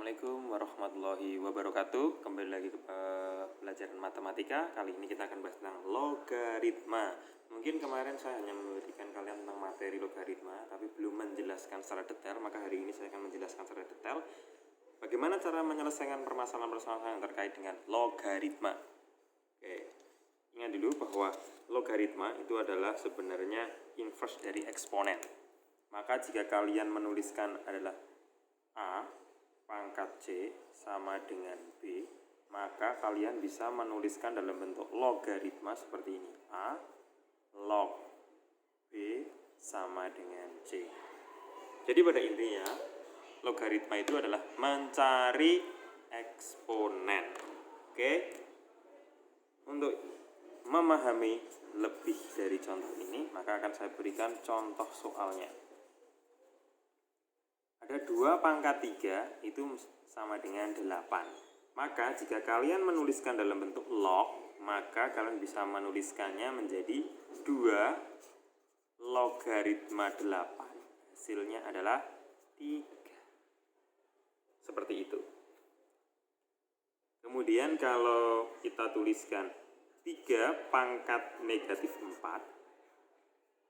Assalamualaikum warahmatullahi wabarakatuh. Kembali lagi ke pelajaran matematika. Kali ini kita akan bahas tentang logaritma. Mungkin kemarin saya hanya memberikan kalian tentang materi logaritma, tapi belum menjelaskan secara detail. Maka hari ini saya akan menjelaskan secara detail bagaimana cara menyelesaikan permasalahan-permasalahan yang terkait dengan logaritma. Oke, ingat dulu bahwa logaritma itu adalah sebenarnya inverse dari eksponen. Maka jika kalian menuliskan adalah A pangkat C sama dengan B, maka kalian bisa menuliskan dalam bentuk logaritma seperti ini. A log B sama dengan C. Jadi pada intinya logaritma itu adalah mencari eksponen. Oke. Untuk memahami lebih dari contoh ini, maka akan saya berikan contoh soalnya. Ada 2 pangkat 3 itu sama dengan 8. Maka jika kalian menuliskan dalam bentuk log, maka kalian bisa menuliskannya menjadi 2 logaritma 8. Hasilnya adalah 3. Seperti itu. Kemudian kalau kita tuliskan 3 pangkat negatif 4,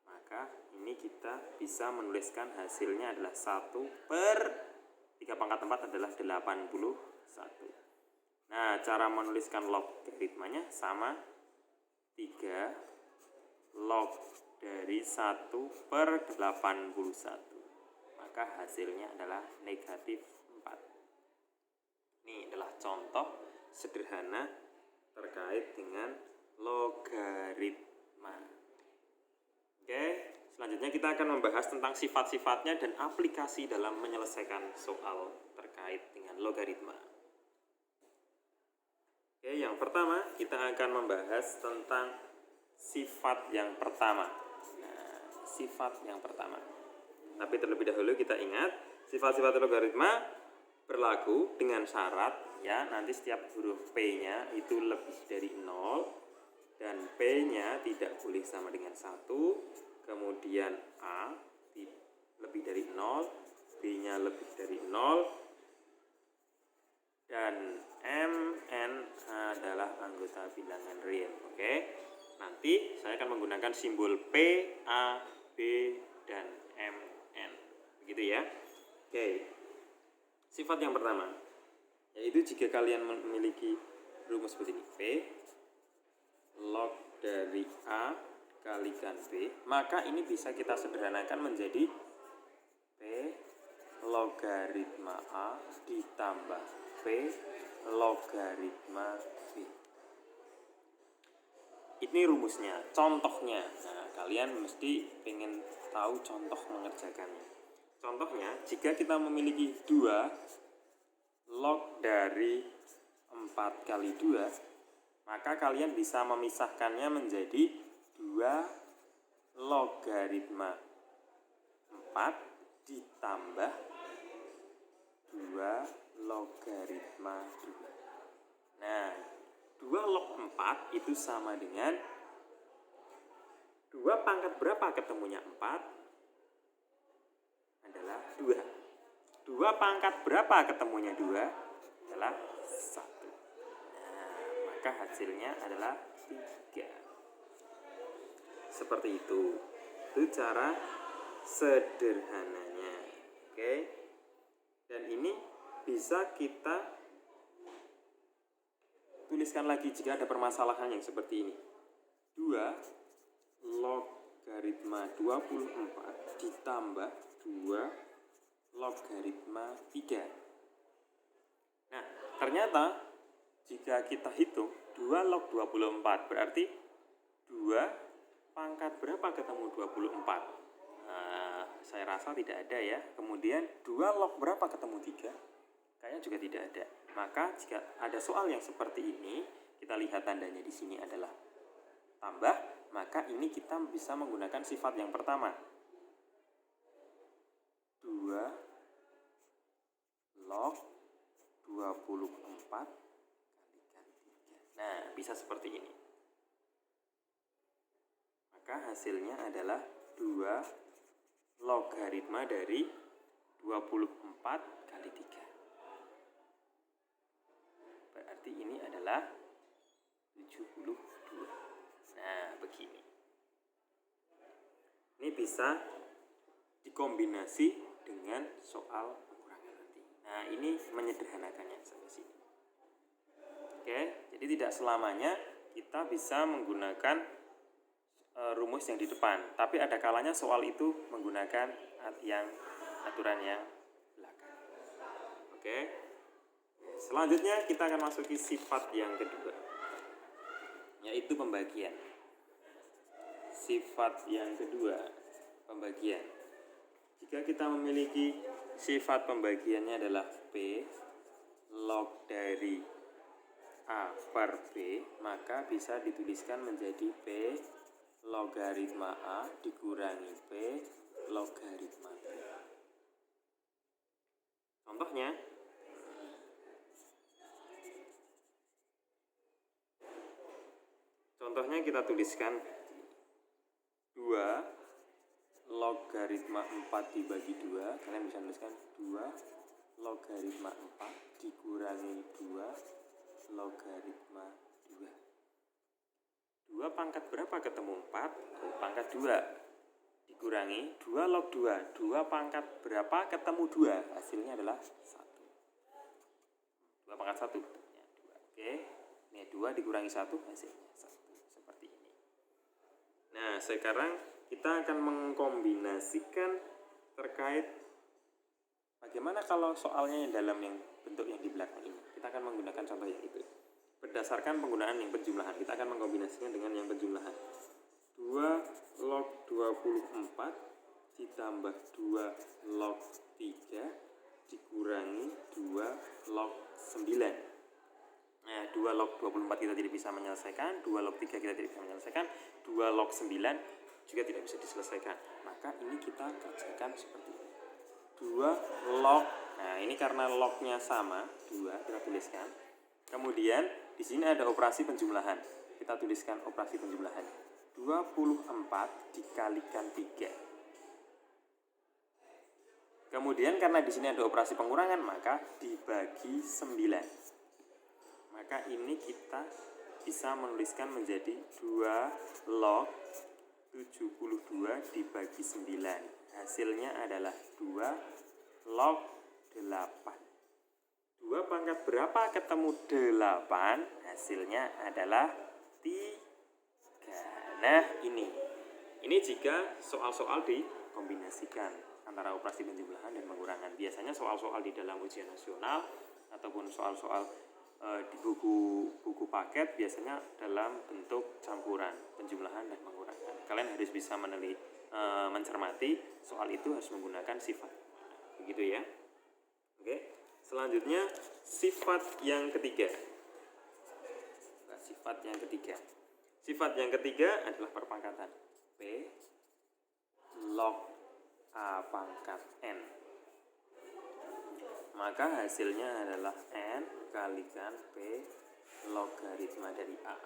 maka ini kita bisa menuliskan hasilnya adalah 1/3 pangkat 4 adalah 81. Nah, cara menuliskan logaritmanya sama 3 log dari 1/81. Maka hasilnya adalah negatif 4. Ini adalah contoh sederhana terkait dengan logaritma. Oke, selanjutnya kita akan membahas tentang sifat-sifatnya dan aplikasi dalam menyelesaikan soal terkait dengan logaritma. Oke, yang pertama kita akan membahas tentang sifat yang pertama. Nah, sifat yang pertama. Tapi terlebih dahulu kita ingat, sifat-sifat logaritma berlaku dengan syarat ya, nanti setiap huruf P-nya itu lebih dari 0. Dan P-nya tidak boleh sama dengan 1, kemudian A lebih dari 0, B-nya lebih dari 0, dan MN adalah anggota bilangan real. Oke, nanti saya akan menggunakan simbol P, A, B, dan MN. Begitu ya. Oke, sifat yang pertama, yaitu jika kalian memiliki rumus seperti ini, P log dari A kalikan B, maka ini bisa kita sederhanakan menjadi P logaritma A ditambah P logaritma B. Ini rumusnya, contohnya. Nah, kalian mesti pengen tahu contoh mengerjakannya. Contohnya, jika kita memiliki 2 log dari 4 kali 2, maka kalian bisa memisahkannya menjadi 2 logaritma 4 ditambah 2 logaritma 2. Nah, 2 log 4 itu sama dengan 2 pangkat berapa ketemunya 4? Adalah 2. 2 pangkat berapa ketemunya 2? Adalah 1. Maka hasilnya adalah 3. Seperti itu. Itu cara sederhananya. Oke. Dan ini bisa kita tuliskan lagi jika ada permasalahan yang seperti ini. 2 logaritma 24 ditambah 2 logaritma 3. Nah, ternyata jika kita hitung 2 log 24 berarti 2 pangkat berapa ketemu 24? Saya rasa tidak ada ya. Kemudian 2 log berapa ketemu 3? Kayaknya juga tidak ada. Maka jika ada soal yang seperti ini, kita lihat tandanya di sini adalah tambah, maka ini kita bisa menggunakan sifat yang pertama. 2 log 24 Nah, bisa seperti ini. Maka hasilnya adalah 2 logaritma dari 24 kali 3. berarti ini adalah 72. Nah, begini. Ini bisa dikombinasi dengan soal pengurangan nanti. Nah, ini menyederhanakannya sampai sini. Oke, jadi tidak selamanya kita bisa menggunakan rumus yang di depan, tapi ada kalanya soal itu menggunakan aturan yang belakang. Oke. Selanjutnya kita akan masuki sifat yang kedua, yaitu pembagian. Sifat yang kedua, pembagian. Jika kita memiliki sifat pembagiannya adalah P log dari A per B, maka bisa dituliskan menjadi P logaritma A dikurangi P logaritma B. Contohnya kita tuliskan 2 logaritma 4 dibagi 2, kalian bisa tuliskan 2 logaritma 4 dikurangi 2 logaritma 2. 2 pangkat berapa ketemu 4? Pangkat 2 dikurangi 2 log 2. 2 pangkat berapa ketemu 2? Hasilnya adalah 1. 2 pangkat 1 ya, 2. Oke. Ini 2 dikurangi 1 hasilnya 1. Seperti ini. Nah, sekarang kita akan mengkombinasikan terkait bagaimana kalau soalnya yang dalam yang bentuk yang di belakang ini. Kita akan menggunakan contoh yang itu. Berdasarkan penggunaan yang penjumlahan, kita akan mengkombinasikan dengan yang penjumlahan. 2 log 24 ditambah 2 log 3 dikurangi 2 log 9. Nah, 2 log 24 kita tidak bisa menyelesaikan, 2 log 3 kita tidak bisa menyelesaikan, 2 log 9 juga tidak bisa diselesaikan. Maka ini kita kerjakan seperti ini. 2 log, nah ini karena lognya sama, 2 kita tuliskan. Kemudian di sini ada operasi penjumlahan. Kita tuliskan operasi penjumlahan. 24 dikalikan 3. Kemudian karena di sini ada operasi pengurangan, maka dibagi 9. Maka ini kita bisa menuliskan menjadi 2 log 72 dibagi 9. Hasilnya adalah 2 log 8. 2 pangkat berapa ketemu 8? Hasilnya adalah 3. Nah, ini jika soal-soal dikombinasikan antara operasi penjumlahan dan pengurangan. Biasanya soal-soal di dalam ujian nasional ataupun soal-soal di buku paket biasanya dalam bentuk campuran penjumlahan dan pengurangan. Kalian harus bisa mencermati soal itu harus menggunakan sifat. Begitu ya. Oke. Selanjutnya sifat yang ketiga. Sifat yang ketiga adalah perpangkatan. P log A pangkat N. Maka hasilnya adalah N kalikan P logaritma dari A.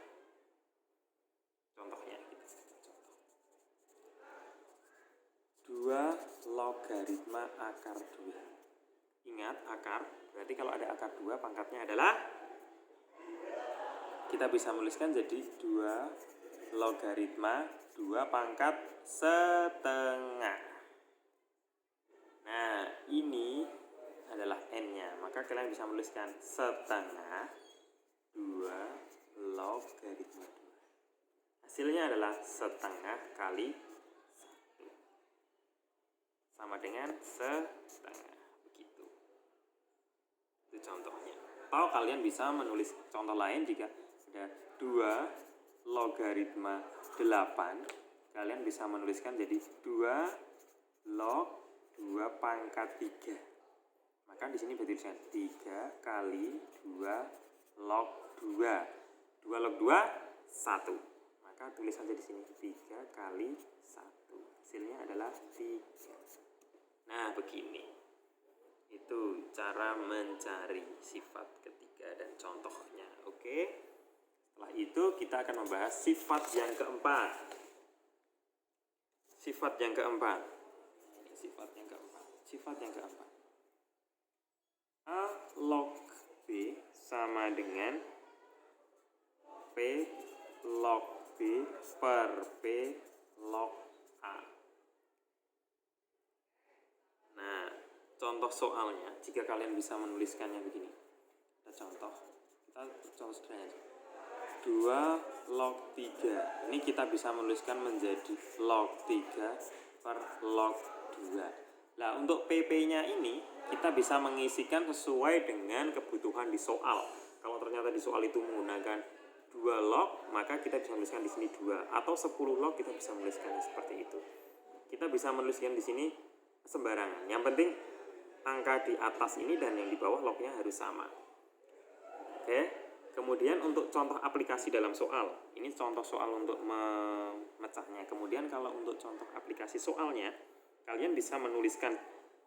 Contohnya kita 2 logaritma akar 2. Ingat akar, berarti kalau ada akar 2 pangkatnya adalah, kita bisa menuliskan jadi 2 logaritma 2 pangkat setengah. Nah, ini adalah N-nya, maka kalian bisa menuliskan setengah 2 logaritma 2. Hasilnya adalah setengah kali 1 sama dengan setengah. Begitu. Itu contohnya. Atau kalian bisa menulis contoh lain jika ada 2 logaritma 8, kalian bisa menuliskan jadi 2 log 2 pangkat 3. Maka di sini bertuliskan 3 kali 2 log 2. 2 log 2 1. Maka tulis saja di sini 3 kali 1. Hasilnya adalah 3. Nah, begini. Itu cara mencari sifat ketiga dan contohnya. Oke. Setelah itu kita akan membahas sifat yang keempat. Sifat yang keempat. A log B sama dengan P log B per P log A. Nah, contoh soalnya, jika kalian bisa menuliskannya begini. Kita contoh sederhana aja. 2 log 3. Ini kita bisa menuliskan menjadi log 3 per log 2. Nah, untuk PP-nya ini kita bisa mengisikan sesuai dengan kebutuhan di soal. Kalau ternyata di soal itu menggunakan 2 log, maka kita bisa menuliskan di sini 2, atau 10 log kita bisa menuliskannya seperti itu. Kita bisa menuliskan di sini sembarangan. Yang penting angka di atas ini dan yang di bawah lognya harus sama. Oke. Kemudian untuk contoh aplikasi dalam soal, ini contoh soal untuk memecahnya. Kemudian kalau untuk contoh aplikasi soalnya, kalian bisa menuliskan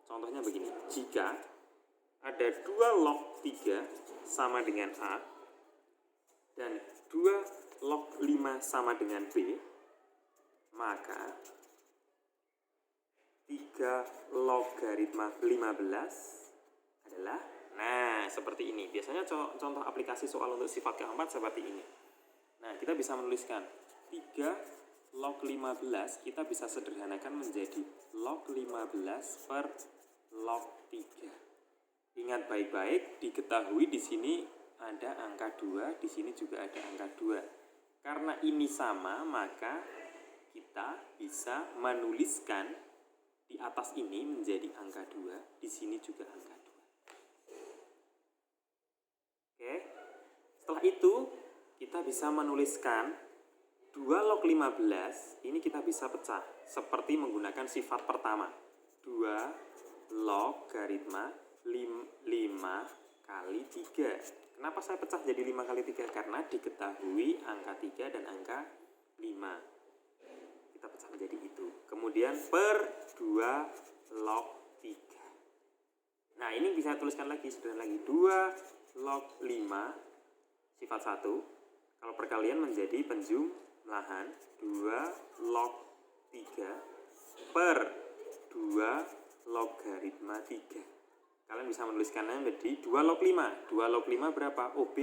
contohnya begini. Jika ada 2 log 3 sama dengan A, dan 2 log 5 sama dengan B, maka 3 logaritma 15 adalah, nah seperti ini. Biasanya contoh aplikasi soal untuk sifat keempat seperti ini. Nah, kita bisa menuliskan 3 log 15, kita bisa sederhanakan menjadi log 15 per log 3. Ingat baik-baik, diketahui di sini ada angka 2, di sini juga ada angka 2. Karena ini sama, maka kita bisa menuliskan di atas ini menjadi angka 2, di sini juga angka 2. Oke. Setelah itu, kita bisa menuliskan 2 log 15, ini kita bisa pecah seperti menggunakan sifat pertama. 2 logaritma 5 kali 3. Kenapa saya pecah jadi 5 kali 3? Karena diketahui angka 3 dan angka 5. Kita pecah menjadi itu. Kemudian per 2 log 3. Nah, ini bisa tuliskan lagi, sederhana lagi. 2 log 5 sifat 1. Kalau perkalian menjadi penjumlahan 2 log 3 per 2 logaritma 3. Kalian bisa menuliskannya menjadi 2 log 5. 2 log 5 berapa? OB.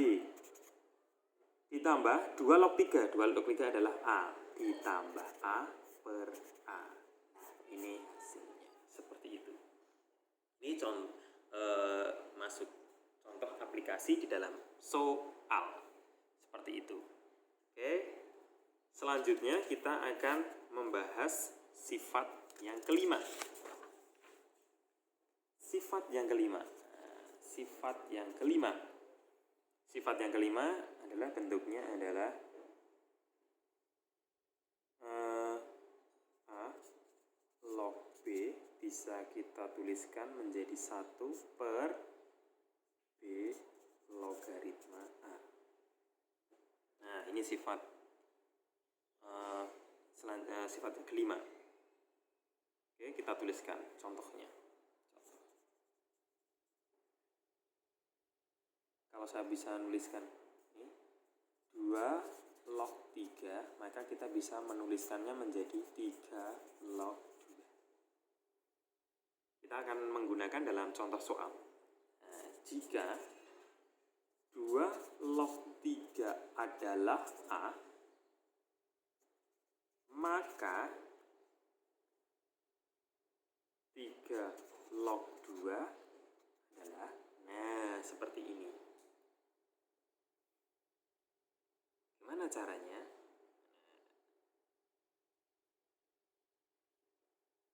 Ditambah 2 log 3. 2 log 3 adalah A. Ditambah A per A. Ini hasilnya. Seperti itu. Ini masuk contoh aplikasi di dalam soal. Seperti itu. Oke. Selanjutnya kita akan membahas sifat yang kelima. Sifat yang kelima. Sifat yang kelima adalah bentuknya adalah A log B bisa kita tuliskan menjadi 1 per B logaritma A. Nah, ini sifat yang kelima. Oke, kita tuliskan contohnya. Kalau saya bisa menuliskan ini 2 log 3, maka kita bisa menuliskannya menjadi 3 log 2. Kita akan menggunakan dalam contoh soal. Nah, jika 2 log 3 adalah A, maka 3 log 2 adalah, nah seperti ini. Gimana caranya?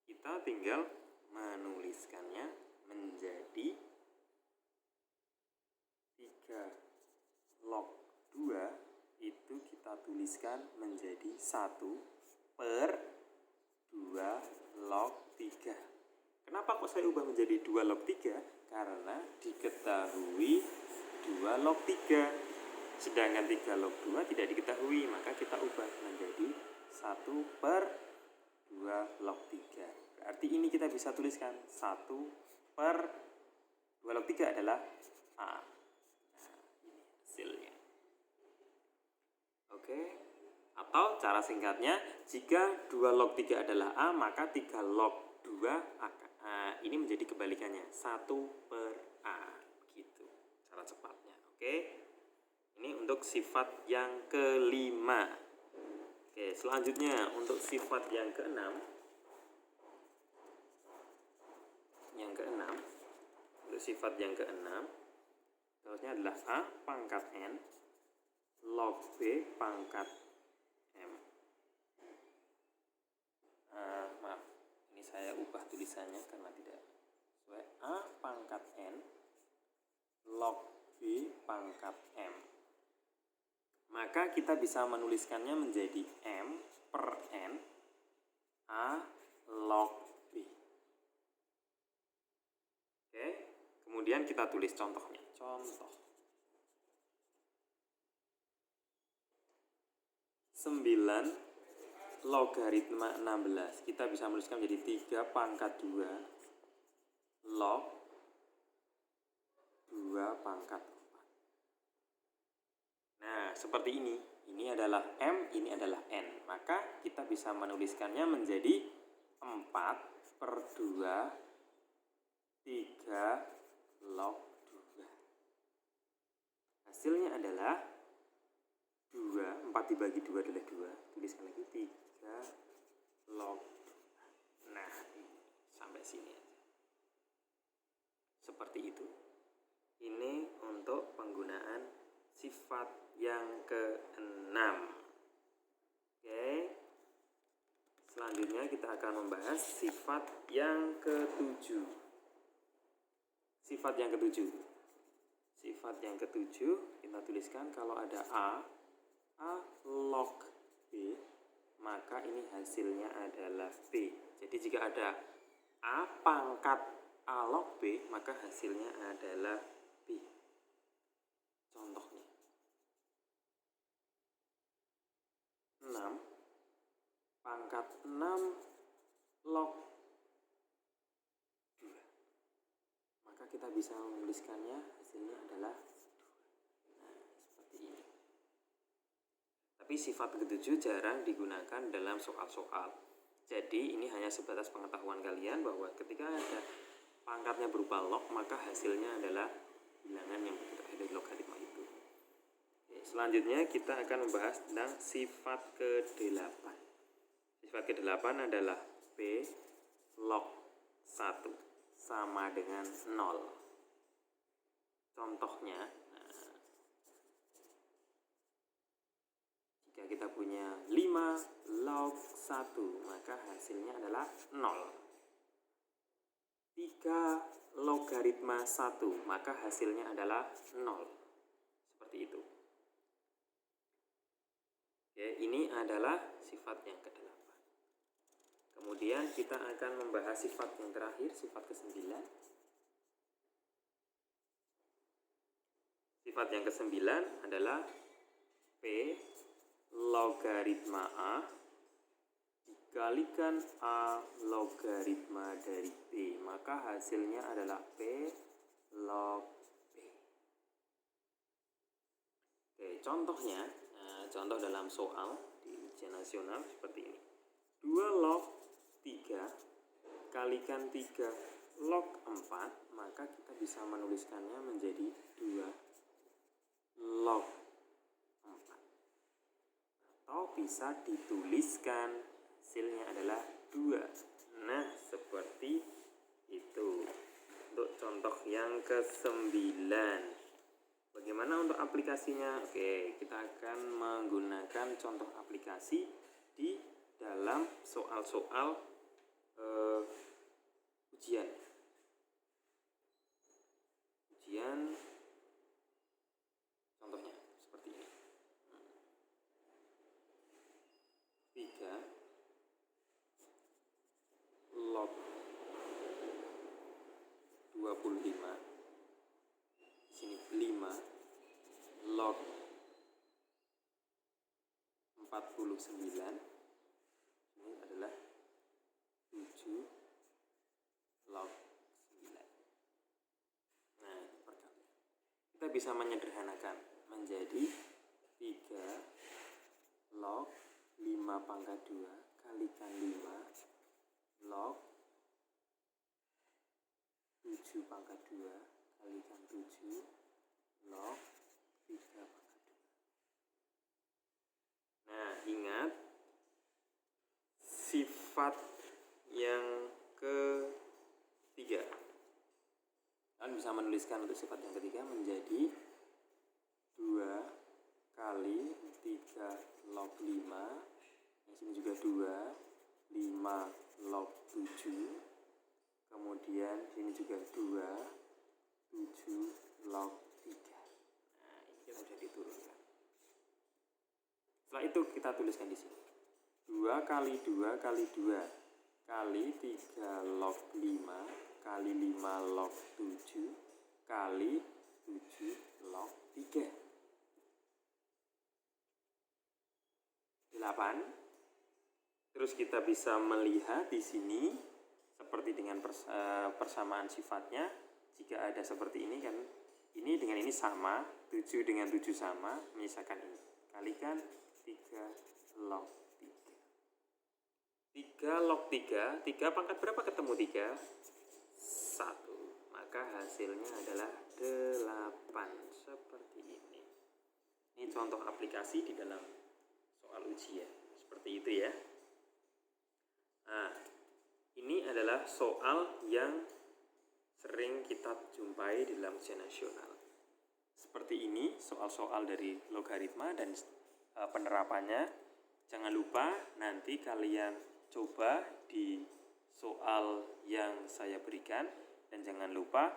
Kita tinggal menuliskannya menjadi 3 log 2 itu kita tuliskan menjadi 1 per 2 log 3. Kenapa kok saya ubah menjadi 2 log 3? Karena diketahui 2 log 3. Sedangkan 3 log 2 tidak diketahui, maka kita ubah menjadi 1 per 2 log 3. Berarti ini kita bisa tuliskan 1 per 2 log 3 adalah A. Nah, ini hasilnya. Oke. Atau cara singkatnya, jika 2 log 3 adalah A, maka 3 log 2 ini menjadi kebalikannya, 1 per A. Gitu cara cepatnya. Oke. untuk sifat yang kelima. Oke, selanjutnya untuk sifat yang keenam. Untuk sifat yang keenam, contohnya adalah A pangkat N log B pangkat M. Maaf, ini saya ubah tulisannya karena tidak sesuai. A pangkat N log B pangkat M. Maka kita bisa menuliskannya menjadi M per N A log B. Oke, kemudian kita tulis contohnya. Contoh 9 logaritma 16. Kita bisa menuliskan menjadi 3 pangkat 2 log 2 pangkat 4. Nah, seperti ini. Ini adalah M, ini adalah N. Maka kita bisa menuliskannya menjadi 4 per 2 3 log 2. Hasilnya adalah 2, 4 dibagi 2 adalah 2. Tuliskan lagi 3 log 2. Nah, sampai sini aja. Seperti itu. Ini untuk penggunaan sifat yang ke-6. Oke. Selanjutnya kita akan membahas sifat yang ke-7. Sifat yang ke-7 kita tuliskan kalau ada A log B, maka ini hasilnya adalah B. Jadi jika ada A pangkat A log B, maka hasilnya adalah B. Contohnya 6 pangkat 6 log 2. Maka kita bisa menuliskannya hasilnya adalah 2. Nah, seperti ini. Tapi sifat ke-7 jarang digunakan dalam soal-soal. Jadi ini hanya sebatas pengetahuan kalian bahwa ketika ada pangkatnya berupa log, maka hasilnya adalah bilangan yang terakhir dari logaritma itu. Oke, selanjutnya kita akan membahas tentang sifat ke-8. Sifat ke-8 adalah B log 1 sama dengan 0. Contohnya, jika kita punya 5 log 1, maka hasilnya adalah 0. 3 logaritma 1, maka hasilnya adalah 0. Seperti itu. Oke, ini adalah sifat yang ke-8. Kemudian kita akan membahas sifat yang terakhir, sifat ke-9. Sifat yang ke-9 adalah P logaritma A dikalikan A logaritma dari B, maka hasilnya adalah P log B. Oke, contohnya, contoh dalam soal di ujian nasional seperti ini. 2 log 3 kalikan 3 log 4, maka kita bisa menuliskannya menjadi 2 log 4. Atau bisa dituliskan hasilnya adalah 2. Nah, seperti itu. Untuk contoh yang ke-9. Bagaimana untuk aplikasinya? Oke, kita akan menggunakan contoh aplikasi di dalam soal-soal ujian. Contohnya seperti ini. 3 log 25. Di sini 5 log 49. Ini adalah 7 log 9. Nah, perkalian. Kita bisa menyederhanakan menjadi 3 log 5 pangkat 2 kalikan 5 log 7 pangkat 2 kalikan 7 log 3 pangkat 2. sifat yang ketiga. Kalian bisa menuliskan untuk sifat yang ketiga menjadi 2 kali 3 log 5. Di sini juga 2, 5 log 7. Kemudian sini juga 2, 7 log 3. Nah, ini kita sudah diturunkan. Setelah itu kita tuliskan di sini. 2 kali 2 kali 2 kali 3 log 5 kali 5 log 7 kali 7 log 3. 8. Terus kita bisa melihat di sini seperti dengan persamaan sifatnya. Jika ada seperti ini kan, ini dengan ini sama, 7 dengan 7 sama, menyisakan ini. Kalikan 3 log 3. 3 log 3, 3 pangkat berapa ketemu 3? 1. Maka hasilnya adalah 8. Seperti ini. Ini contoh aplikasi di dalam soal ujian. Seperti itu ya. Nah, ini adalah soal yang sering kita jumpai di dalam ujian nasional. Seperti ini soal-soal dari logaritma dan penerapannya. Jangan lupa nanti kalian coba di soal yang saya berikan. Dan jangan lupa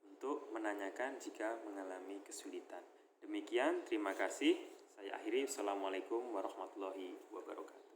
untuk menanyakan jika mengalami kesulitan. Demikian, terima kasih. Saya akhiri. Assalamualaikum warahmatullahi wabarakatuh.